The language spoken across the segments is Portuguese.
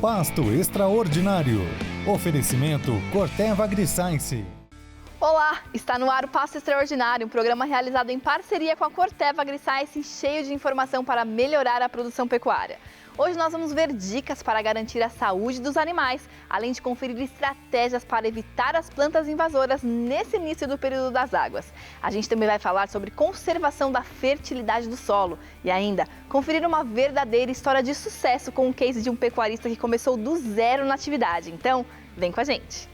Pasto Extraordinário. Oferecimento Corteva AgriScience. Olá, está no ar o Pasto Extraordinário, um programa realizado em parceria com a Corteva AgriScience, cheio de informação para melhorar a produção pecuária. Hoje nós vamos ver dicas para garantir a saúde dos animais, além de conferir estratégias para evitar as plantas invasoras nesse início do período das águas. A gente também vai falar sobre conservação da fertilidade do solo e ainda conferir uma verdadeira história de sucesso com o case de um pecuarista que começou do zero na atividade. Então, vem com a gente!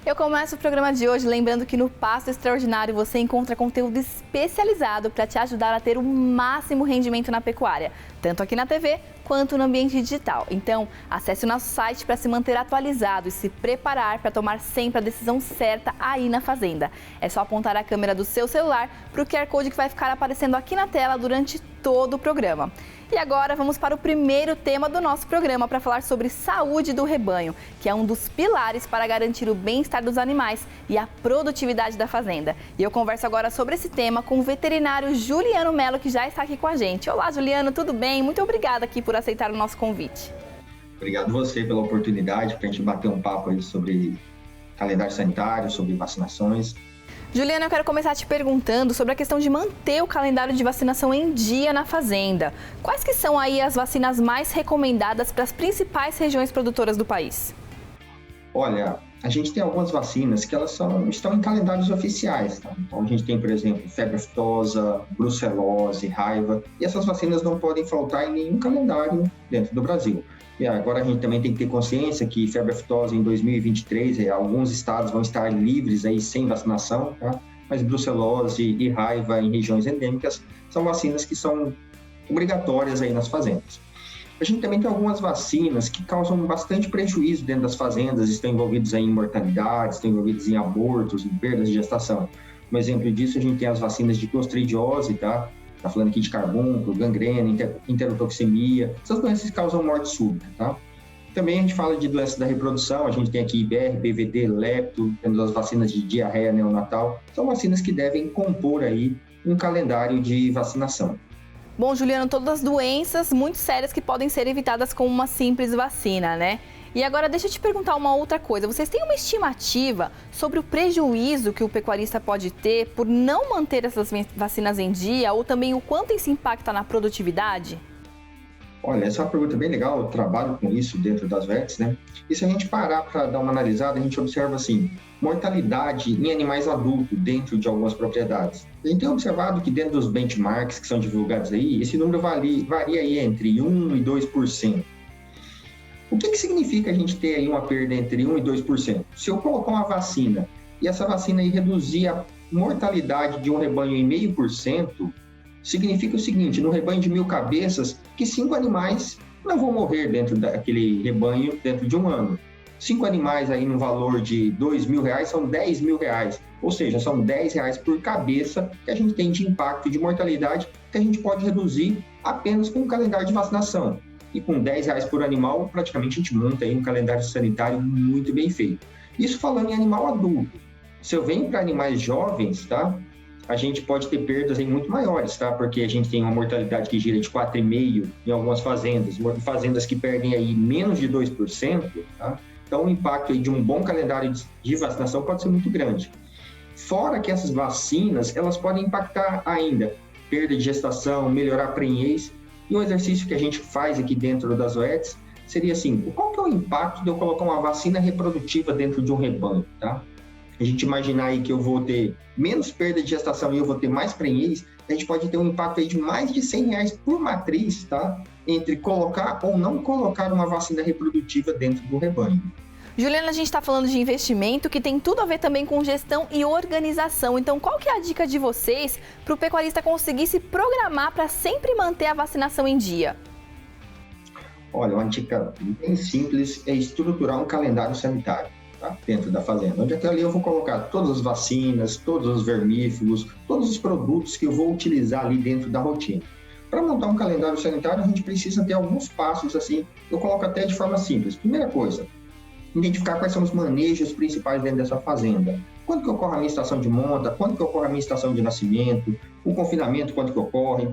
Eu começo o programa de hoje lembrando que no Pasto Extraordinário você encontra conteúdo especializado para te ajudar a ter o máximo rendimento na pecuária, tanto aqui na TV quanto no ambiente digital. Então, acesse o nosso site para se manter atualizado e se preparar para tomar sempre a decisão certa aí na fazenda. É só apontar a câmera do seu celular para o QR Code que vai ficar aparecendo aqui na tela durante todo o programa. E agora vamos para o primeiro tema do nosso programa para falar sobre saúde do rebanho, que é um dos pilares para garantir o bem-estar dos animais e a produtividade da fazenda. E eu converso agora sobre esse tema com o veterinário Juliano Melo, que já está aqui com a gente. Olá, Juliano, tudo bem? Muito obrigada aqui por aceitar o nosso convite. Obrigado você pela oportunidade para a gente bater um papo aí sobre calendário sanitário, sobre vacinações. Juliana, eu quero começar te perguntando sobre a questão de manter o calendário de vacinação em dia na fazenda. Quais que são aí as vacinas mais recomendadas para as principais regiões produtoras do país? Olha, a gente tem algumas vacinas que elas estão em calendários oficiais, tá? Então a gente tem, por exemplo, febre aftosa, brucelose, raiva, e essas vacinas não podem faltar em nenhum calendário dentro do Brasil. E agora a gente também tem que ter consciência que febre aftosa em 2023, alguns estados vão estar livres aí sem vacinação, tá? Mas brucelose e raiva em regiões endêmicas são vacinas que são obrigatórias aí nas fazendas. A gente também tem algumas vacinas que causam bastante prejuízo dentro das fazendas, estão envolvidas aí em mortalidade, estão envolvidas em abortos, em perdas de gestação. Um exemplo disso, a gente tem as vacinas de clostridiose, tá? Tá falando aqui de carbúnculo, gangrena, enterotoxemia, essas doenças causam morte súbita, tá? Também a gente fala de doenças da reprodução, a gente tem aqui IBR, BVD, lepto, temos as vacinas de diarreia neonatal, são vacinas que devem compor aí um calendário de vacinação. Bom, Juliano, todas as doenças muito sérias que podem ser evitadas com uma simples vacina, né? E agora deixa eu te perguntar uma outra coisa. Vocês têm uma estimativa sobre o prejuízo que o pecuarista pode ter por não manter essas vacinas em dia ou também o quanto isso impacta na produtividade? Olha, essa é uma pergunta bem legal, eu trabalho com isso dentro das VETs, né? E se a gente parar para dar uma analisada, a gente observa assim, mortalidade em animais adultos dentro de algumas propriedades. A gente tem observado que dentro dos benchmarks que são divulgados aí, esse número varia aí entre 1% e 2%. O que significa a gente ter aí uma perda entre 1% e 2%? Se eu colocar uma vacina e essa vacina aí reduzir a mortalidade de um rebanho em 0,5%, significa o seguinte, no rebanho de 1.000 cabeças, que 5 animais não vão morrer dentro daquele rebanho dentro de um ano. 5 animais aí no valor de R$2.000 são R$10.000, ou seja, são R$10 por cabeça que a gente tem de impacto de mortalidade que a gente pode reduzir apenas com um calendário de vacinação. E com R$10 por animal, praticamente a gente monta aí um calendário sanitário muito bem feito. Isso falando em animal adulto. Se eu venho para animais jovens, tá? A gente pode ter perdas aí muito maiores, tá? Porque a gente tem uma mortalidade que gira de 4,5% em algumas fazendas que perdem aí menos de 2%, tá? Então o impacto aí de um bom calendário de vacinação pode ser muito grande. Fora que essas vacinas, elas podem impactar ainda perda de gestação, melhorar a prenhez. E um exercício que a gente faz aqui dentro das OETs seria assim, qual que é o impacto de eu colocar uma vacina reprodutiva dentro de um rebanho, tá? A gente imaginar aí que eu vou ter menos perda de gestação e eu vou ter mais prenhez, a gente pode ter um impacto aí de mais de R$100 por matriz, tá? Entre colocar ou não colocar uma vacina reprodutiva dentro do rebanho. Juliana, a gente está falando de investimento que tem tudo a ver também com gestão e organização. Então, qual que é a dica de vocês para o pecuarista conseguir se programar para sempre manter a vacinação em dia? Olha, uma dica bem simples é estruturar um calendário sanitário, tá? Dentro da fazenda, onde até ali eu vou colocar todas as vacinas, todos os vermífugos, todos os produtos que eu vou utilizar ali dentro da rotina. Para montar um calendário sanitário, a gente precisa ter alguns passos assim, eu coloco até de forma simples. Primeira coisa, identificar quais são os manejos principais dentro dessa fazenda. Quando que ocorre a minha estação de monta, quando que ocorre a minha estação de nascimento, o confinamento, quando que ocorre,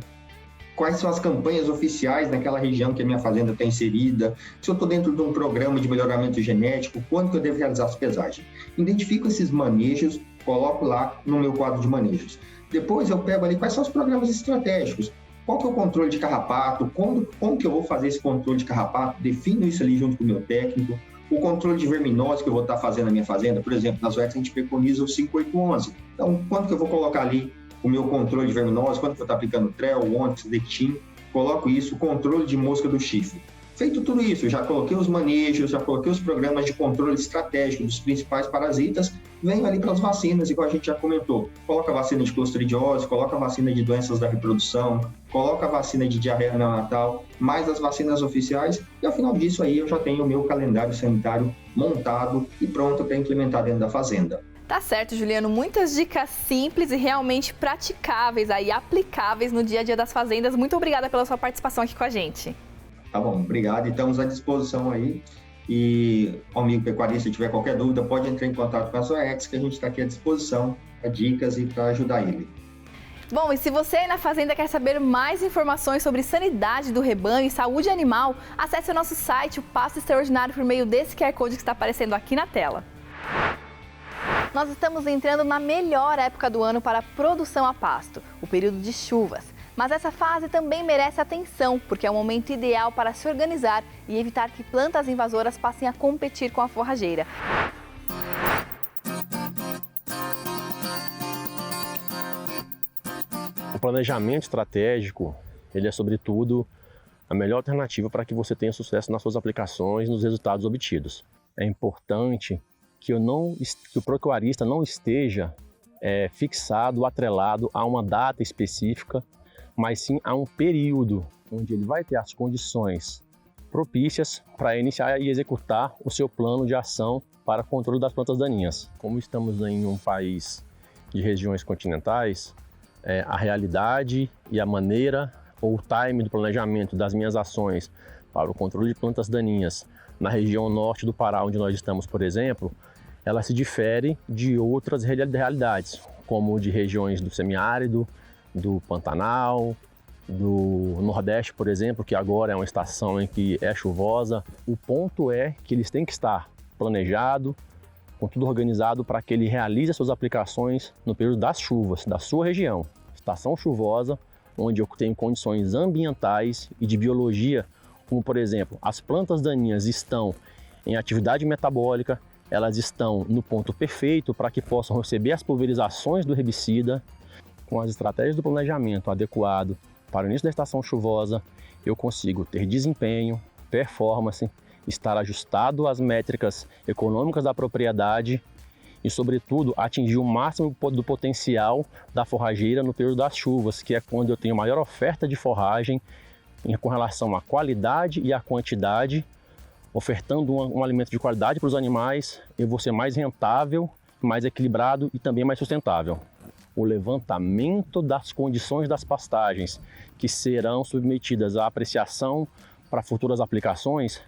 quais são as campanhas oficiais naquela região que a minha fazenda está inserida, se eu estou dentro de um programa de melhoramento genético, quando que eu devo realizar as pesagens. Identifico esses manejos, coloco lá no meu quadro de manejos. Depois eu pego ali quais são os programas estratégicos, qual que é o controle de carrapato, como que eu vou fazer esse controle de carrapato, defino isso ali junto com o meu técnico, o controle de verminose que eu vou estar fazendo na minha fazenda, por exemplo, nas VETs a gente preconiza o 5811, então quando que eu vou colocar ali o meu controle de verminose, quando que eu estou aplicando Trel, Onix, Dectin, coloco isso, controle de mosca do chifre. Feito tudo isso, já coloquei os manejos, já coloquei os programas de controle estratégico dos principais parasitas, venho ali para as vacinas, igual a gente já comentou. Coloca a vacina de clostridiose, coloca a vacina de doenças da reprodução, coloca a vacina de diarreia neonatal, mais as vacinas oficiais, e ao final disso aí eu já tenho o meu calendário sanitário montado e pronto para implementar dentro da fazenda. Tá certo, Juliano. Muitas dicas simples e realmente praticáveis aí, aplicáveis no dia a dia das fazendas. Muito obrigada pela sua participação aqui com a gente. Tá bom, obrigado. Estamos à disposição aí. E, amigo pecuarista, se tiver qualquer dúvida, pode entrar em contato com a Zoetis, que a gente está aqui à disposição para dicas e para ajudar ele. Bom, e se você aí na fazenda quer saber mais informações sobre sanidade do rebanho e saúde animal, acesse o nosso site, o Pasto Extraordinário, por meio desse QR Code que está aparecendo aqui na tela. Nós estamos entrando na melhor época do ano para a produção a pasto, o período de chuvas. Mas essa fase também merece atenção, porque é o momento ideal para se organizar e evitar que plantas invasoras passem a competir com a forrageira. O planejamento estratégico, ele é sobretudo a melhor alternativa para que você tenha sucesso nas suas aplicações e nos resultados obtidos. É importante que o pecuarista não esteja fixado, atrelado a uma data específica, mas sim a um período onde ele vai ter as condições propícias para iniciar e executar o seu plano de ação para controle das plantas daninhas. Como estamos em um país de regiões continentais, a realidade e a maneira ou o time do planejamento das minhas ações para o controle de plantas daninhas na região norte do Pará, onde nós estamos, por exemplo, ela se difere de outras realidades, como de regiões do semiárido, do Pantanal, do Nordeste, por exemplo, que agora é uma estação em que é chuvosa. O ponto é que eles têm que estar planejado, com tudo organizado para que ele realize as suas aplicações no período das chuvas, da sua região. Estação chuvosa, onde eu tenho condições ambientais e de biologia, como por exemplo, as plantas daninhas estão em atividade metabólica, elas estão no ponto perfeito para que possam receber as pulverizações do herbicida. Com as estratégias do planejamento adequado para o início da estação chuvosa, eu consigo ter desempenho, performance, estar ajustado às métricas econômicas da propriedade e, sobretudo, atingir o máximo do potencial da forrageira no período das chuvas, que é quando eu tenho maior oferta de forragem com relação à qualidade e à quantidade. Ofertando um alimento de qualidade para os animais, eu vou ser mais rentável, mais equilibrado e também mais sustentável. O levantamento das condições das pastagens que serão submetidas à apreciação para futuras aplicações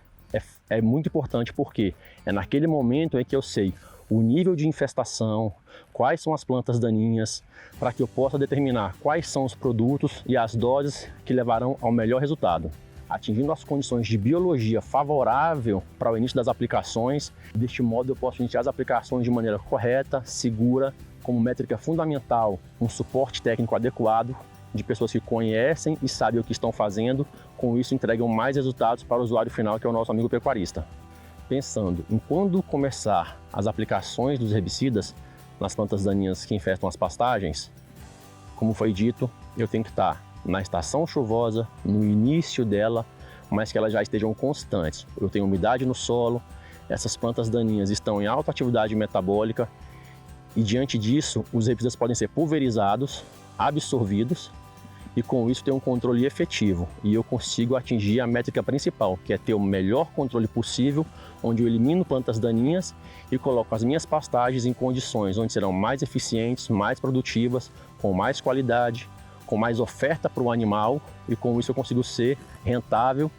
é muito importante, porque é naquele momento em que eu sei o nível de infestação, quais são as plantas daninhas, para que eu possa determinar quais são os produtos e as doses que levarão ao melhor resultado. Atingindo as condições de biologia favorável para o início das aplicações, deste modo eu posso iniciar as aplicações de maneira correta, segura, como métrica fundamental, um suporte técnico adequado de pessoas que conhecem e sabem o que estão fazendo, com isso entregam mais resultados para o usuário final, que é o nosso amigo pecuarista. Pensando em quando começar as aplicações dos herbicidas nas plantas daninhas que infestam as pastagens, como foi dito, eu tenho que estar na estação chuvosa, no início dela, mas que elas já estejam constantes. Eu tenho umidade no solo, essas plantas daninhas estão em alta atividade metabólica, e diante disso, os herbicidas podem ser pulverizados, absorvidos, e com isso ter um controle efetivo. E eu consigo atingir a métrica principal, que é ter o melhor controle possível, onde eu elimino plantas daninhas e coloco as minhas pastagens em condições onde serão mais eficientes, mais produtivas, com mais qualidade, com mais oferta para o animal, e com isso eu consigo ser rentável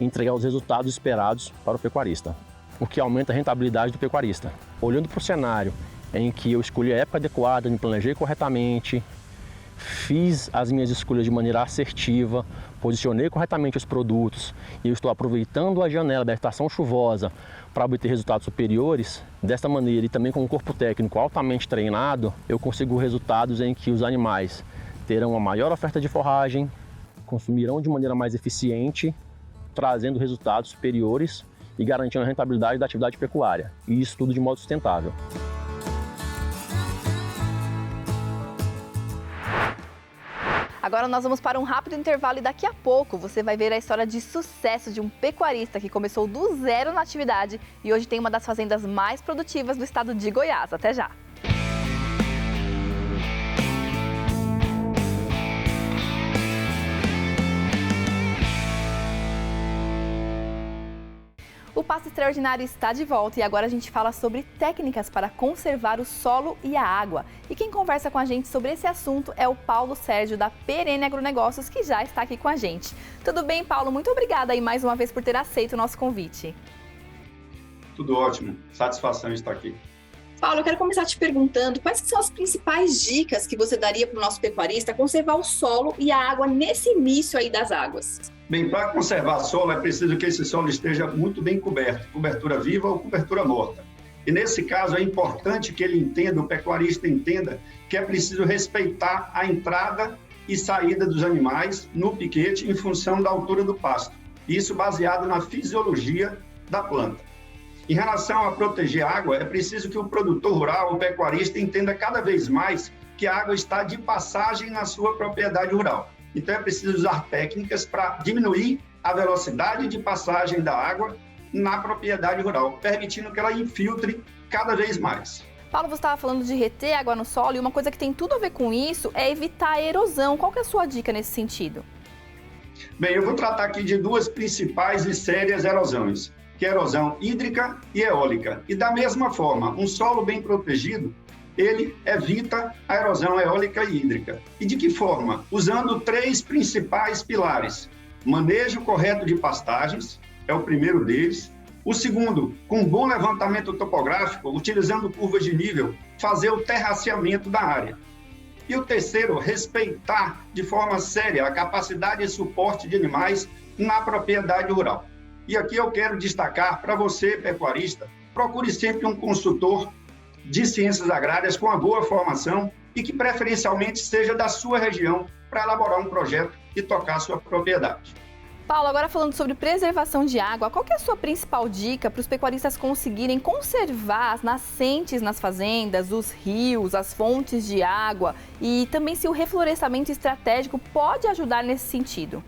e entregar os resultados esperados para o pecuarista. o que aumenta a rentabilidade do pecuarista. Olhando para o cenário em que eu escolhi a época adequada, me planejei corretamente, fiz as minhas escolhas de maneira assertiva, posicionei corretamente os produtos e eu estou aproveitando a janela da estação chuvosa para obter resultados superiores, desta maneira e também com um corpo técnico altamente treinado, eu consigo resultados em que os animais terão uma maior oferta de forragem, consumirão de maneira mais eficiente, trazendo resultados superiores e garantindo a rentabilidade da atividade pecuária, e isso tudo de modo sustentável. Agora nós vamos para um rápido intervalo e daqui a pouco você vai ver a história de sucesso de um pecuarista que começou do zero na atividade e hoje tem uma das fazendas mais produtivas do estado de Goiás. Até já! O Pasto Extraordinário está de volta e agora a gente fala sobre técnicas para conservar o solo e a água. E quem conversa com a gente sobre esse assunto é o Paulo Sérgio, da Perene Agronegócios, que já está aqui com a gente. Tudo bem, Paulo? Muito obrigada aí mais uma vez por ter aceito o nosso convite. Tudo ótimo. Satisfação estar aqui. Paulo, eu quero começar te perguntando quais são as principais dicas que você daria para o nosso pecuarista conservar o solo e a água nesse início aí das águas? Bem, para conservar solo é preciso que esse solo esteja muito bem coberto, cobertura viva ou cobertura morta. E nesse caso é importante que ele entenda, o pecuarista entenda, que é preciso respeitar a entrada e saída dos animais no piquete em função da altura do pasto. Isso baseado na fisiologia da planta. Em relação a proteger a água, é preciso que o produtor rural, o pecuarista, entenda cada vez mais que a água está de passagem na sua propriedade rural. Então, é preciso usar técnicas para diminuir a velocidade de passagem da água na propriedade rural, permitindo que ela infiltre cada vez mais. Paulo, você estava falando de reter água no solo e uma coisa que tem tudo a ver com isso é evitar a erosão. Qual que é a sua dica nesse sentido? Bem, eu vou tratar aqui de duas principais e sérias erosões, que é a erosão hídrica e eólica. E da mesma forma, um solo bem protegido, ele evita a erosão eólica e hídrica. E de que forma? Usando 3 principais pilares. Manejo correto de pastagens, é o primeiro deles. O segundo, com bom levantamento topográfico, utilizando curvas de nível, fazer o terraceamento da área. E o terceiro, respeitar de forma séria a capacidade de suporte de animais na propriedade rural. E aqui eu quero destacar para você, pecuarista, procure sempre um consultor de ciências agrárias com uma boa formação e que preferencialmente seja da sua região para elaborar um projeto e tocar a sua propriedade. Paulo, agora falando sobre preservação de água, qual que é a sua principal dica para os pecuaristas conseguirem conservar as nascentes nas fazendas, os rios, as fontes de água e também se o reflorestamento estratégico pode ajudar nesse sentido?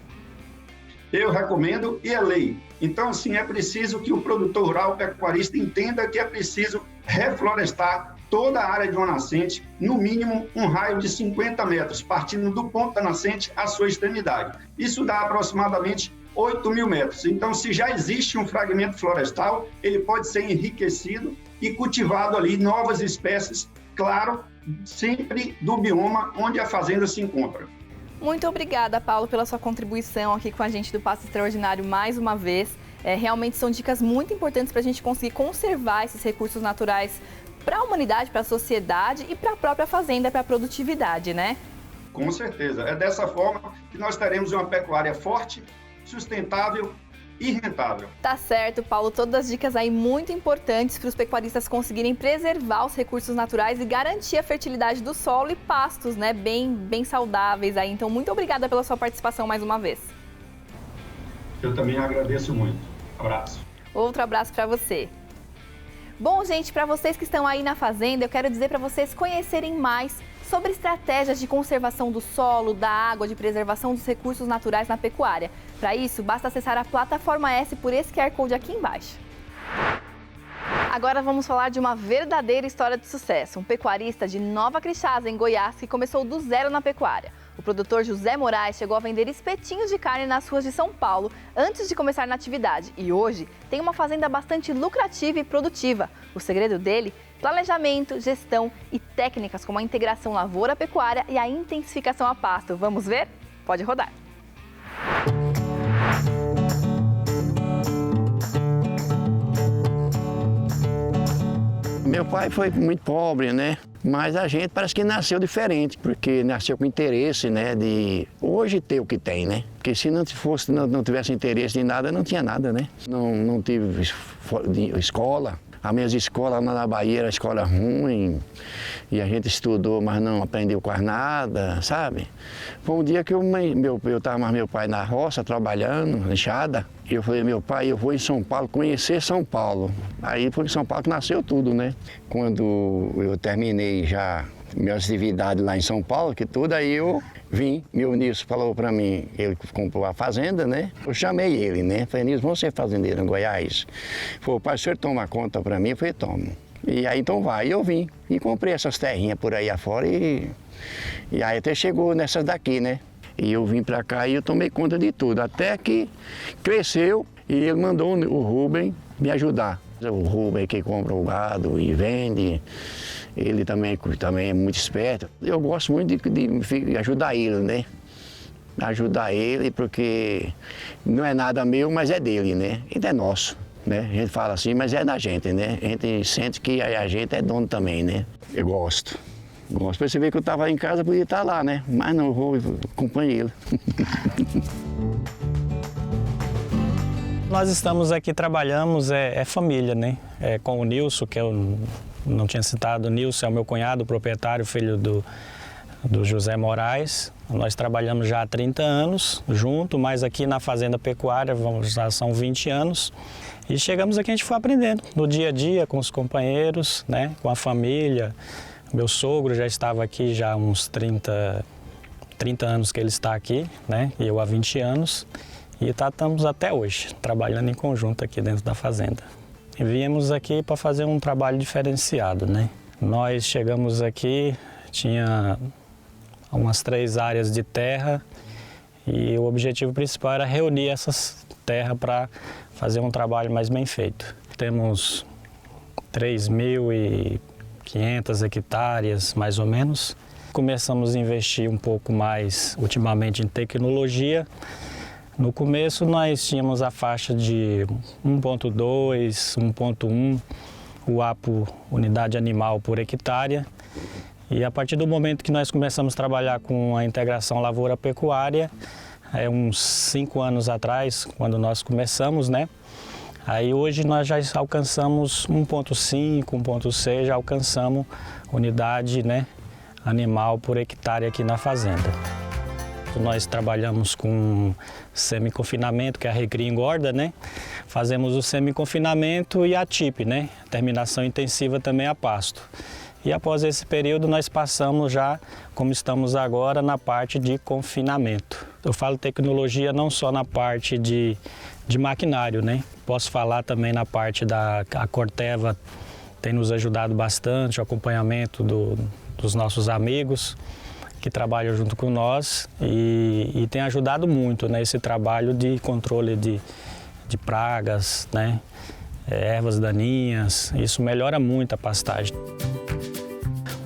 Eu recomendo e é lei. Então, assim, é preciso que o produtor rural, o pecuarista, entenda que é preciso reflorestar toda a área de uma nascente, no mínimo um raio de 50 metros, partindo do ponto da nascente à sua extremidade. Isso dá aproximadamente 8.000 metros. Então, se já existe um fragmento florestal, ele pode ser enriquecido e cultivado ali novas espécies, claro, sempre do bioma onde a fazenda se encontra. Muito obrigada, Paulo, pela sua contribuição aqui com a gente do Pasto Extraordinário mais uma vez. Realmente são dicas muito importantes para a gente conseguir conservar esses recursos naturais para a humanidade, para a sociedade e para a própria fazenda, para a produtividade, né? Com certeza. É dessa forma que nós teremos uma pecuária forte, sustentável e rentável. Tá certo, Paulo. Todas as dicas aí muito importantes para os pecuaristas conseguirem preservar os recursos naturais e garantir a fertilidade do solo e pastos, né? Bem saudáveis aí. Então, muito obrigada pela sua participação mais uma vez. Eu também agradeço muito. Abraço. Outro abraço para você. Bom, gente, para vocês que estão aí na fazenda, eu quero dizer para vocês conhecerem mais sobre estratégias de conservação do solo, da água, de preservação dos recursos naturais na pecuária. Para isso, basta acessar a Plataforma S por esse QR Code aqui embaixo. Agora vamos falar de uma verdadeira história de sucesso. Um pecuarista de Nova Crixás, em Goiás, que começou do zero na pecuária. O produtor José Moraes chegou a vender espetinhos de carne nas ruas de São Paulo antes de começar na atividade e hoje tem uma fazenda bastante lucrativa e produtiva. O segredo dele? Planejamento, gestão e técnicas como a integração lavoura-pecuária e a intensificação a pasto. Vamos ver? Pode rodar! Meu pai foi muito pobre, né? Mas a gente parece que nasceu diferente, porque nasceu com interesse, né, de hoje ter o que tem, né? Porque se não tivesse interesse em nada, não tinha nada, né? Não tive escola. As minhas escolas na Bahia era escola ruim, e a gente estudou, mas não aprendeu quase nada, sabe? Foi um dia que eu estava mais meu pai na roça, trabalhando, na enxada, e eu falei, meu pai, eu vou em São Paulo conhecer São Paulo. Aí foi em São Paulo que nasceu tudo, né? Quando eu terminei já minhas atividades lá em São Paulo, que tudo, aí eu vim, meu Nilson falou para mim, ele comprou a fazenda, né? Eu chamei ele, né? Falei, Nilson, vamos ser fazendeiro em Goiás? Falei, pai, o senhor toma conta para mim? Eu falei, tomo. E aí, então vai, eu vim e comprei essas terrinhas por aí afora e aí até chegou nessas daqui, né? E eu vim para cá e eu tomei conta de tudo, até que cresceu e ele mandou o Rubem me ajudar. O Rubem que compra o gado e vende, ele também é muito esperto. Eu gosto muito de ajudar ele, né? Ajudar ele porque não é nada meu, mas é dele, né? Ele é nosso, né? A gente fala assim, mas é da gente, né? A gente sente que a gente é dono também, né? Eu gosto. Gosto. Pra você ver que eu estava em casa, podia estar lá, né? Mas não, eu acompanho ele. Nós estamos aqui, trabalhamos, é família, né? Com o Nilson, que eu não tinha citado, o Nilson é o meu cunhado, proprietário, filho do José Moraes. Nós trabalhamos já há 30 anos junto, mas aqui na Fazenda Pecuária já são 20 anos. E chegamos aqui, a gente foi aprendendo no dia a dia com os companheiros, né? Com a família. Meu sogro já estava aqui já há uns 30 anos que ele está aqui, né? E eu há 20 anos. E estamos até hoje, trabalhando em conjunto aqui dentro da fazenda. E viemos aqui para fazer um trabalho diferenciado, né? Nós chegamos aqui, tinha umas 3 áreas de terra e o objetivo principal era reunir essas terras para fazer um trabalho mais bem feito. Temos 3.500 hectares, mais ou menos. Começamos a investir um pouco mais, ultimamente, em tecnologia. No começo nós tínhamos a faixa de 1.2, 1.1 UAP, unidade animal por hectare. E a partir do momento que nós começamos a trabalhar com a integração lavoura-pecuária, uns 5 anos atrás, quando nós começamos, né? Aí hoje nós já alcançamos 1.5, 1.6, já alcançamos unidade, né, animal por hectare aqui na fazenda. Nós trabalhamos com semi-confinamento, que é a recria engorda, né? Fazemos o semi-confinamento e a TIP, né? Terminação intensiva também a pasto. E após esse período nós passamos já, como estamos agora, na parte de confinamento. Eu falo tecnologia não só na parte de maquinário, né? Posso falar também na parte a Corteva tem nos ajudado bastante, o acompanhamento dos nossos amigos que trabalham junto com nós e tem ajudado muito nesse trabalho de controle de pragas, né? Ervas daninhas, isso melhora muito a pastagem.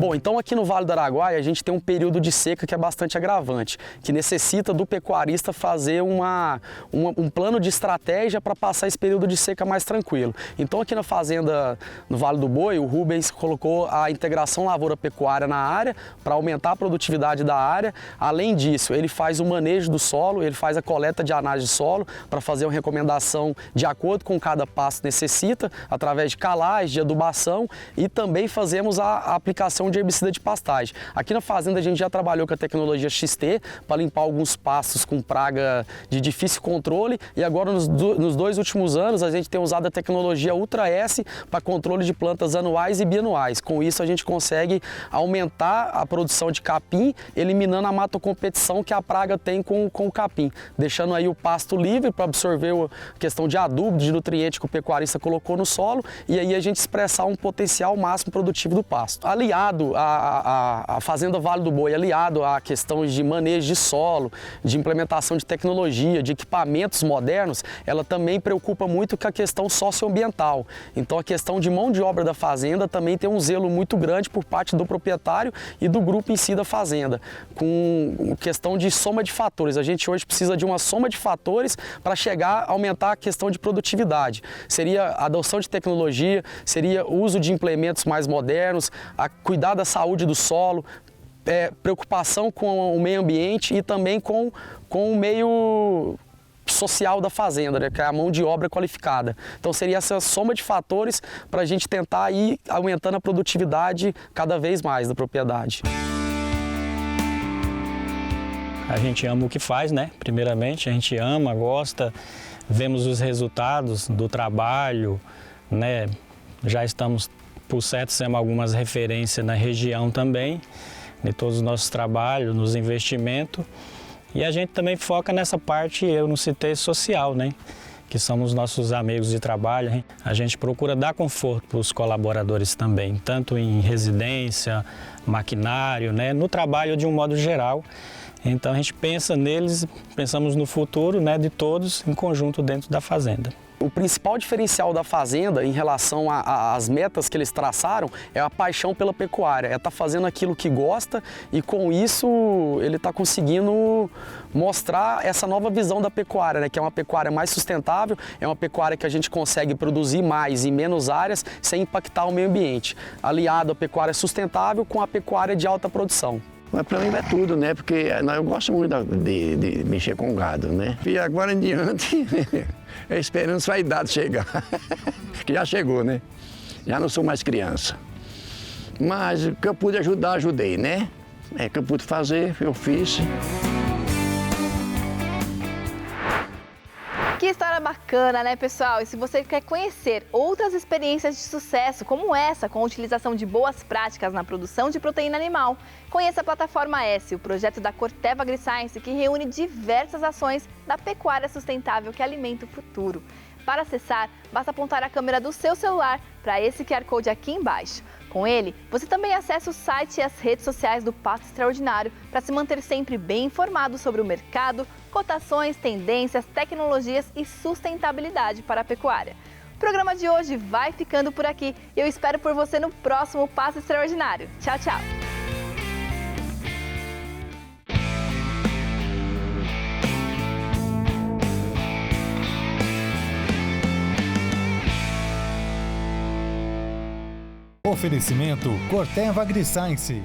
Bom, então aqui no Vale do Araguaia a gente tem um período de seca que é bastante agravante, que necessita do pecuarista fazer um plano de estratégia para passar esse período de seca mais tranquilo. Então aqui na fazenda no Vale do Boi, o Rubens colocou a integração lavoura-pecuária na área para aumentar a produtividade da área. Além disso, ele faz o manejo do solo, ele faz a coleta de análise de solo para fazer uma recomendação de acordo com cada pasto necessita, através de calagem, de adubação, e também fazemos a aplicação de herbicida de pastagem. Aqui na fazenda a gente já trabalhou com a tecnologia XT para limpar alguns pastos com praga de difícil controle, e agora nos 2 últimos anos a gente tem usado a tecnologia Ultra S para controle de plantas anuais e bianuais. Com isso a gente consegue aumentar a produção de capim, eliminando a matocompetição que a praga tem com o capim, deixando aí o pasto livre para absorver a questão de adubo, de nutriente que o pecuarista colocou no solo, e aí a gente expressar um potencial máximo produtivo do pasto. Aliado aliado à Fazenda Vale do Boi, aliado a questões de manejo de solo, de implementação de tecnologia, de equipamentos modernos, ela também preocupa muito com a questão socioambiental. Então a questão de mão de obra da fazenda também tem um zelo muito grande por parte do proprietário e do grupo em si da fazenda, com questão de soma de fatores. A gente hoje precisa de uma soma de fatores para chegar a aumentar a questão de produtividade. Seria a adoção de tecnologia, seria o uso de implementos mais modernos, a cuidar da saúde do solo, preocupação com o meio ambiente e também com o meio social da fazenda, né, que é a mão de obra qualificada. Então seria essa soma de fatores para a gente tentar ir aumentando a produtividade cada vez mais da propriedade. A gente ama o que faz, né? Primeiramente, a gente ama, gosta, vemos os resultados do trabalho, né? Já estamos, por certo, sendo algumas referências na região também, de todos os nossos trabalhos, nos investimentos. E a gente também foca nessa parte, eu não citei, social, né? Que são os nossos amigos de trabalho. Hein? A gente procura dar conforto para os colaboradores também, tanto em residência, maquinário, né? No trabalho de um modo geral. Então a gente pensa neles, pensamos no futuro, né, de todos em conjunto dentro da fazenda. O principal diferencial da fazenda em relação às metas que eles traçaram é a paixão pela pecuária, é estar fazendo aquilo que gosta e com isso ele está conseguindo mostrar essa nova visão da pecuária, né? Que é uma pecuária mais sustentável, é uma pecuária que a gente consegue produzir mais em menos áreas sem impactar o meio ambiente, aliado à pecuária sustentável com a pecuária de alta produção. Mas para mim é tudo, né? Porque eu gosto muito de mexer com gado, né? E agora em diante, esperando sua idade chegar. Que já chegou, né? Já não sou mais criança. Mas o que eu pude ajudar, ajudei, né? O que eu pude fazer, eu fiz. Que história bacana, né, pessoal? E se você quer conhecer outras experiências de sucesso como essa, com a utilização de boas práticas na produção de proteína animal, conheça a Plataforma S, o projeto da Corteva AgriScience, que reúne diversas ações da pecuária sustentável que alimenta o futuro. Para acessar, basta apontar a câmera do seu celular para esse QR Code aqui embaixo. Com ele, você também acessa o site e as redes sociais do Pasto Extraordinário para se manter sempre bem informado sobre o mercado, cotações, tendências, tecnologias e sustentabilidade para a pecuária. O programa de hoje vai ficando por aqui e eu espero por você no próximo Pasto Extraordinário. Tchau, tchau! Oferecimento Corteva AgriScience.